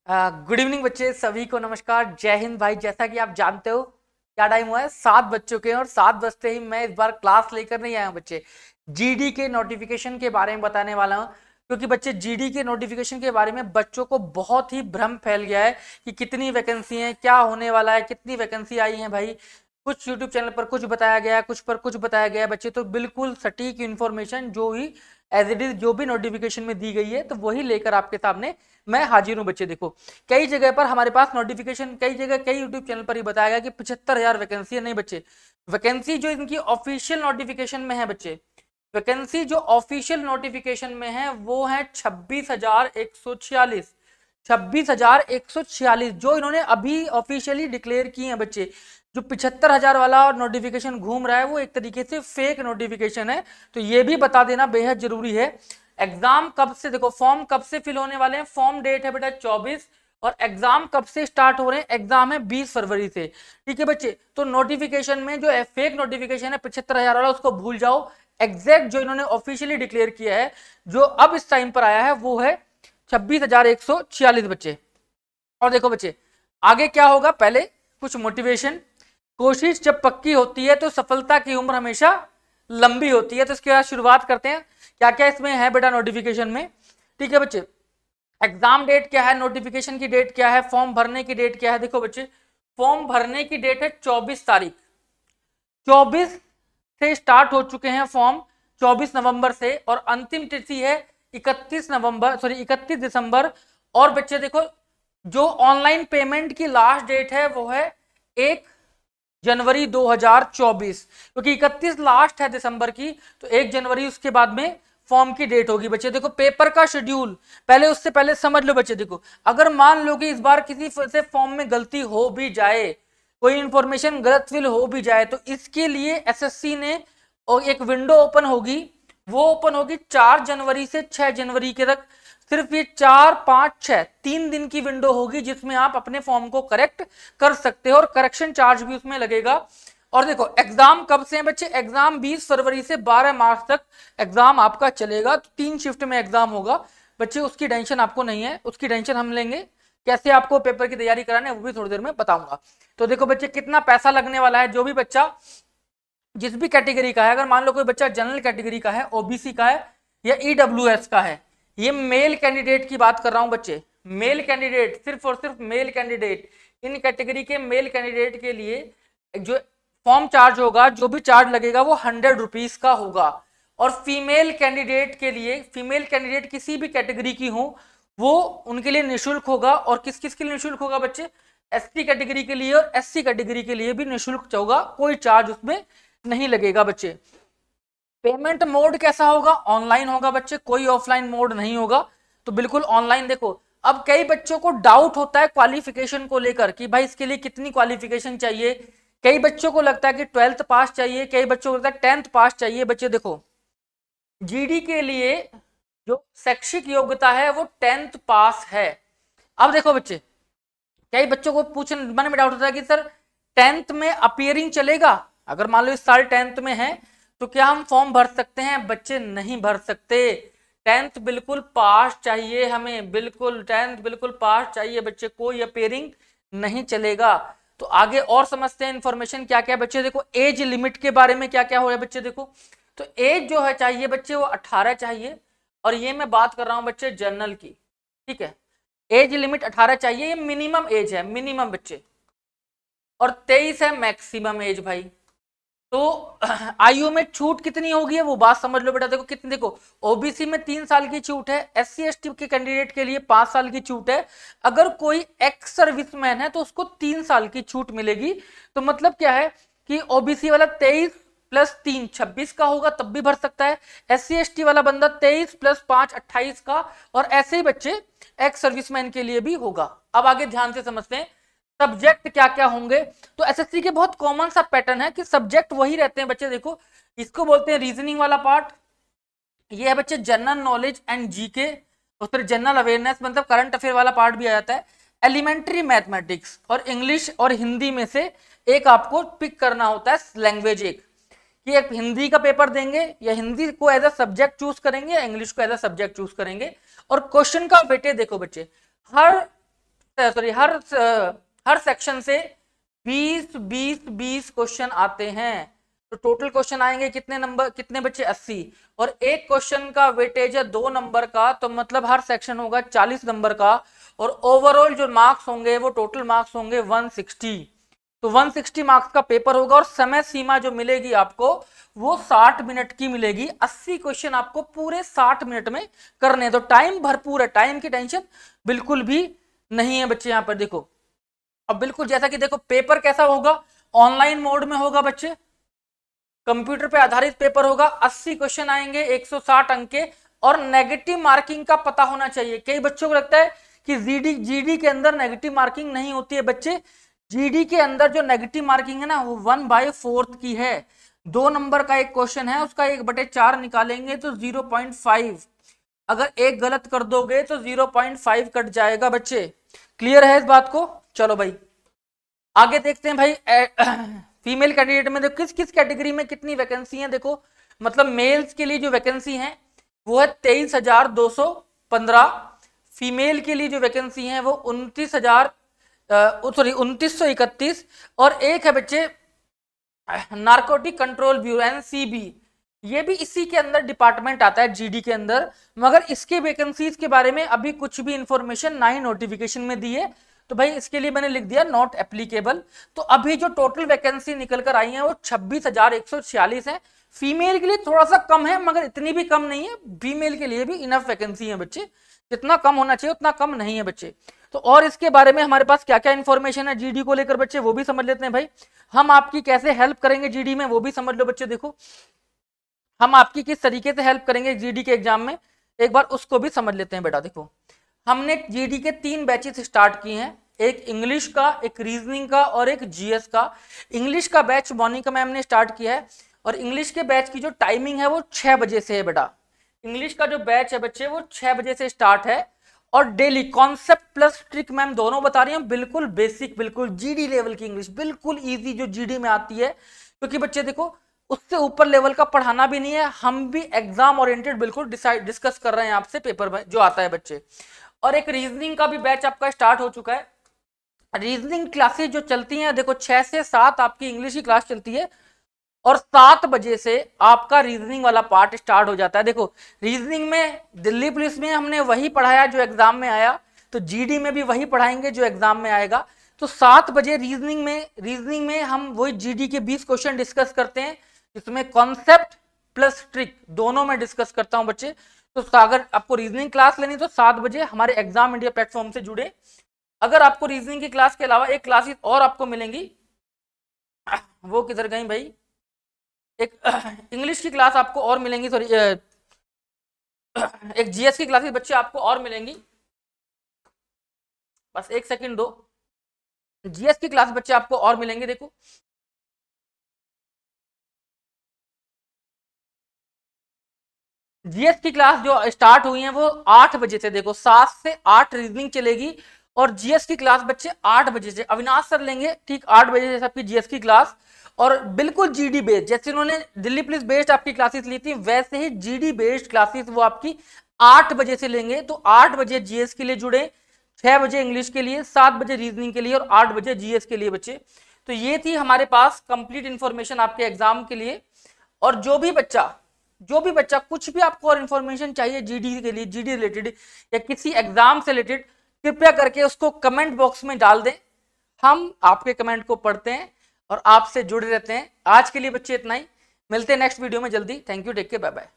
Good evening बच्चे, सभी को नमस्कार। जय हिंद भाई। जैसा कि आप जानते हो क्या टाइम हुआ है, 7 बज चुके हैं और 7 बजते ही मैं इस बार क्लास लेकर नहीं आया हूं बच्चे। जीडी के नोटिफिकेशन के बारे में बताने वाला हूं, क्योंकि बच्चे जीडी के नोटिफिकेशन के बारे में बच्चों को बहुत ही भ्रम फैल गया है कि कितनी वैकेंसी है, क्या होने वाला है, कितनी वैकेंसी आई है। भाई कुछ यूट्यूब चैनल पर कुछ बताया गया है, कुछ पर कुछ बताया गया है बच्चे, तो बिल्कुल सटीक इन्फॉर्मेशन जो ही एज इट इज जो भी नोटिफिकेशन में दी गई है तो वही लेकर आपके सामने मैं हाजिर हूं बच्चे। देखो कई जगह पर हमारे पास नोटिफिकेशन, कई जगह कई यूट्यूब चैनल पर ही बताया गया कि 75,000 वैकेंसी है। नहीं बच्चे, वैकेंसी जो इनकी ऑफिशियल नोटिफिकेशन में है बच्चे, वैकेंसी जो ऑफिशियल नोटिफिकेशन में है वो है 26,146। 26,146 जो इन्होंने अभी ऑफिशियली डिक्लेयर किए हैं बच्चे। जो 75,000 वाला नोटिफिकेशन घूम रहा है वो एक तरीके से फेक नोटिफिकेशन है, तो ये भी बता देना बेहद जरूरी है। एग्जाम कब से, देखो फॉर्म कब से फिल होने वाले हैं। फॉर्म डेट है बेटा 24 और एग्जाम कब से स्टार्ट हो रहे हैं, एग्जाम है 20 फरवरी से। ठीक है बच्चे, तो नोटिफिकेशन में जो फेक नोटिफिकेशन है 75,000 वाला उसको भूल जाओ। एग्जैक्ट जो इन्होंने ऑफिशियली डिक्लेयर किया है, जो अब इस टाइम पर आया है, वो है 26,146 बच्चे। और देखो बच्चे आगे क्या होगा, पहले कुछ मोटिवेशन। कोशिश जब पक्की होती है तो सफलता की उम्र हमेशा लंबी होती है। तो इसके बाद शुरुआत करते हैं क्या क्या इसमें है बेटा नोटिफिकेशन में। ठीक है बच्चे, एग्जाम डेट क्या है, नोटिफिकेशन की डेट क्या है, फॉर्म भरने की डेट क्या है। देखो बच्चे, फॉर्म भरने की डेट है 24 तारीख। 24 से स्टार्ट हो चुके हैं फॉर्म, 24 नवंबर से, और अंतिम तिथि है 31 दिसंबर। और बच्चे देखो, जो ऑनलाइन पेमेंट की लास्ट डेट है वो है 1 जनवरी 2024, क्योंकि 31 लास्ट है दिसंबर की, तो 1 जनवरी उसके बाद में फॉर्म की डेट होगी बच्चे। देखो पेपर का शेड्यूल पहले, उससे पहले समझ लो बच्चे। देखो अगर मान लो कि इस बार किसी से फॉर्म में गलती हो भी जाए, कोई इंफॉर्मेशन गलत फिल हो भी जाए, तो इसके लिए एसएससी ने और एक विंडो ओपन होगी, वो ओपन होगी 4 जनवरी से 6 जनवरी के तक। सिर्फ ये 4, 5, 6 3 दिन की विंडो होगी जिसमें आप अपने फॉर्म को करेक्ट कर सकते हो, और करेक्शन चार्ज भी उसमें लगेगा। और देखो एग्जाम कब से है बच्चे, एग्जाम 20 फरवरी से 12 मार्च तक एग्जाम आपका चलेगा। तो 3 शिफ्ट में एग्जाम होगा बच्चे, उसकी टेंशन आपको नहीं है, उसकी टेंशन हम लेंगे। कैसे आपको पेपर की तैयारी कराने वो भी थोड़ी देर में बताऊंगा। तो देखो बच्चे कितना पैसा लगने वाला है। जो भी बच्चा जिस भी कैटेगरी का है, अगर मान लो कोई बच्चा जनरल कैटेगरी का है, ओबीसी का है या ईडब्ल्यूएस का है, ये मेल कैंडिडेट की बात कर रहा हूं बच्चे, मेल कैंडिडेट, सिर्फ और सिर्फ मेल कैंडिडेट। इन कैटेगरी के मेल कैंडिडेट के लिए जो फॉर्म चार्ज होगा, जो भी चार्ज लगेगा वो 100 रुपीज का होगा। और फीमेल कैंडिडेट के लिए, फीमेल कैंडिडेट किसी भी कैटेगरी की हो, वो उनके लिए निःशुल्क होगा। और किस किस के लिए निःशुल्क होगा बच्चे, एसटी कैटेगरी के लिए और एससी कैटेगरी के लिए भी निःशुल्क होगा, कोई चार्ज उसमें नहीं लगेगा बच्चे। पेमेंट मोड कैसा होगा, ऑनलाइन होगा बच्चे, कोई ऑफलाइन मोड नहीं होगा, तो बिल्कुल ऑनलाइन। देखो अब कई बच्चों को डाउट होता है क्वालिफिकेशन को लेकर कि भाई इसके लिए कितनी क्वालिफिकेशन चाहिए। कई बच्चों को लगता है कि 12th पास चाहिए, कई बच्चों को लगता है 10th पास चाहिए। बच्चे देखो जीडी के लिए जो शैक्षिक योग्यता है वो 10th पास है। अब देखो बच्चे, कई बच्चों को पूछने मन में डाउट होता है कि सर 10th में अपीयरिंग चलेगा, अगर मान लो इस साल 10th में है तो क्या हम फॉर्म भर सकते हैं। बच्चे नहीं भर सकते, 10th बिल्कुल पास चाहिए हमें, बिल्कुल 10th बिल्कुल पास चाहिए बच्चे, कोई अपीयरिंग नहीं चलेगा। तो आगे और समझते हैं इन्फॉर्मेशन क्या क्या बच्चे। देखो एज लिमिट के बारे में क्या क्या हो रहा है बच्चे। देखो तो एज जो है चाहिए बच्चे वो 18 चाहिए, और ये मैं बात कर रहा हूं बच्चे जनरल की। ठीक है, एज लिमिट 18 चाहिए, ये मिनिमम एज है, मिनिमम बच्चे, और 23 है मैक्सिमम एज भाई। तो आयु में छूट कितनी होगी वो बात समझ लो बेटा। देखो कितनी, देखो ओबीसी में 3 साल की छूट है, एससी एसटी के कैंडिडेट के लिए 5 साल की छूट है। अगर कोई एक्स सर्विसमैन है तो उसको 3 साल की छूट मिलेगी। तो मतलब क्या है कि ओबीसी वाला 23 + 3 26 का होगा, तब भी भर सकता है। एससी एसटी वाला बंदा 23 + 5 28 का, और ऐसे ही बच्चे एक्स सर्विसमैन के लिए भी होगा। अब आगे ध्यान से समझते हैं सब्जेक्ट क्या क्या होंगे। तो एसएससी के बहुत कॉमन सा पैटर्न है कि सब्जेक्ट वही रहते हैं बच्चे। देखो इसको बोलते हैं रीजनिंग वाला पार्ट, ये है बच्चे जनरल नॉलेज एंड जीके, उस पर जनरल अवेयरनेस मतलब करंट अफेयर वाला पार्ट भी आ जाता है। एलिमेंट्री मैथमेटिक्स और इंग्लिश और हिंदी में से एक आपको पिक करना होता है लैंग्वेज, एक कि एक हिंदी का पेपर देंगे, या हिंदी को एज अ सब्जेक्ट चूज करेंगे या इंग्लिश को एज अ सब्जेक्ट चूज करेंगे। और क्वेश्चन का वेटेज देखो बच्चे, हर सॉरी हर सेक्शन से 20 क्वेश्चन आते हैं। तो टोटल क्वेश्चन आएंगे कितने नंबर, कितने बच्चे 80, और एक क्वेश्चन का वेटेज है 2 नंबर का, तो मतलब हर सेक्शन होगा 40 नंबर का, और ओवरऑल जो मार्क्स होंगे वो टोटल मार्क्स होंगे 160। तो 160 मार्क्स का पेपर होगा, और समय सीमा जो मिलेगी आपको वो 60 मिनट की मिलेगी। 80 क्वेश्चन आपको पूरे 60 मिनट में करने, तो टाइम भरपूर है, टाइम की टेंशन बिल्कुल भी नहीं है बच्चे। यहाँ पर देखो, अब बिल्कुल जैसा कि देखो पेपर कैसा होगा, ऑनलाइन मोड में होगा बच्चे, कंप्यूटर पे आधारित पेपर होगा। 80 क्वेश्चन आएंगे, 160 अंक के, और नेगेटिव मार्किंग का पता होना चाहिए। कई बच्चों को लगता है कि जीडी के अंदर नेगेटिव मार्किंग नहीं होती है बच्चे। जीडी के अंदर जो नेगेटिव मार्किंग है ना वो 1/4 की है। 2 नंबर का एक क्वेश्चन है, उसका 1/4 निकालेंगे तो 0.5, अगर एक गलत कर दोगे तो 0.5 कट जाएगा बच्चे। क्लियर है इस बात को? चलो भाई आगे देखते हैं भाई। फीमेल कैंडिडेट में देखो किस किस कैटेगरी में कितनी वैकेंसी है। देखो मतलब मेल्स के लिए जो वैकेंसी है वो है 23,215, फीमेल के लिए जो वैकेंसी है वो 29,31, और एक है बच्चे नारकोटिक कंट्रोल ब्यूरो एनसीबी, ये भी इसी के अंदर डिपार्टमेंट आता है जीडी के अंदर, मगर इसके वैकेंसीज के बारे में अभी कुछ भी इंफॉर्मेशन ना ही नोटिफिकेशन में दी है, तो भाई इसके लिए मैंने लिख दिया नॉट एप्लीकेबल। तो अभी जो टोटल वैकेंसी निकल कर आई है वो 26,146 है। फीमेल के लिए थोड़ा सा कम है, मगर इतनी भी कम नहीं है, फीमेल के लिए भी इनफ वैकेंसी है बच्चे, जितना कम होना चाहिए उतना कम नहीं है बच्चे। तो और इसके बारे में हमारे पास क्या क्या इंफॉर्मेशन है जीडी को लेकर बच्चे, वो भी समझ लेते हैं भाई। हम आपकी कैसे हेल्प करेंगे जीडी में वो भी समझ लो बच्चे। देखो हम आपकी किस तरीके से हेल्प करेंगे जीडी के एग्जाम में, एक बार उसको भी समझ लेते हैं बेटा। देखो हमने जीडी के 3 बैचेस स्टार्ट किए हैं, एक इंग्लिश का, एक रीजनिंग का, और एक जीएस का। इंग्लिश का बैच मोनिका मैम ने स्टार्ट किया है, और इंग्लिश के बैच की जो टाइमिंग है वो 6 बजे से है बेटा। इंग्लिश का जो बैच है बच्चे वो 6 बजे से स्टार्ट है, और daily concept plus trick ma'am दोनों बता रही हैं, बिल्कुल बेसिक, बिल्कुल जीडी लेवल की इंग्लिश, बिल्कुल इजी जो जीडी में आती है। क्योंकि बच्चे देखो उससे ऊपर लेवल का पढ़ाना भी नहीं है, हम भी एग्जाम ओरिएंटेड बिल्कुल डिस्कस कर रहे हैं आपसे पेपर में जो आता है बच्चे। और एक रीजनिंग का भी बैच आपका स्टार्ट हो चुका है। रीजनिंग क्लासेस जो चलती हैं देखो 6 से 7 आपकी इंग्लिश की क्लास चलती है, और 7 बजे से आपका रीजनिंग वाला पार्ट स्टार्ट हो जाता है। देखो रीजनिंग में दिल्ली पुलिस में हमने वही पढ़ाया जो एग्जाम में आया, तो जीडी में भी वही पढ़ाएंगे जो एग्जाम में आएगा। तो 7 बजे रीजनिंग में हम वही जीडी के 20 क्वेश्चन डिस्कस करते हैं, जिसमें कॉन्सेप्ट प्लस ट्रिक दोनों में डिस्कस करता हूं बच्चे। तो अगर आपको रीजनिंग क्लास लेनी तो 7 बजे हमारे एग्जाम इंडिया प्लेटफॉर्म से जुड़े। अगर आपको रीजनिंग की क्लास के अलावा एक क्लासेस और आपको मिलेंगी, वो किधर गई भाई, एक इंग्लिश की क्लास आपको और मिलेंगी, सॉरी एक जीएस की क्लासेस बच्चे आपको और मिलेंगी, बस एक सेकंड दो। जीएस की क्लास बच्चे आपको और मिलेंगे। देखो जीएस की क्लास जो स्टार्ट हुई है वो 8 बजे से, देखो 7 से 8 रीजनिंग चलेगी, और जीएस की क्लास बच्चे 8 बजे से अविनाश सर लेंगे, ठीक 8 बजे से आपकी जीएस की क्लास। और बिल्कुल जीडी बेस्ड, जैसे उन्होंने दिल्ली पुलिस बेस्ड आपकी क्लासेस ली थी, वैसे ही जीडी बेस्ड क्लासेस वो आपकी 8 बजे से लेंगे। तो 8 बजे जीएस के लिए जुड़े, 6 बजे इंग्लिश के लिए, 7 बजे रीजनिंग के लिए, और 8 बजे जीएस के लिए बच्चे। तो ये थी हमारे पास कंप्लीट इंफॉर्मेशन आपके एग्जाम के लिए। और जो भी बच्चा कुछ भी आपको और इन्फॉर्मेशन चाहिए जीडी के लिए, जीडी रिलेटेड या किसी एग्जाम से रिलेटेड, कृपया करके उसको कमेंट बॉक्स में डाल दें। हम आपके कमेंट को पढ़ते हैं और आपसे जुड़े रहते हैं। आज के लिए बच्चे इतना ही, मिलते हैं नेक्स्ट वीडियो में जल्दी। Thank you, take care, bye bye.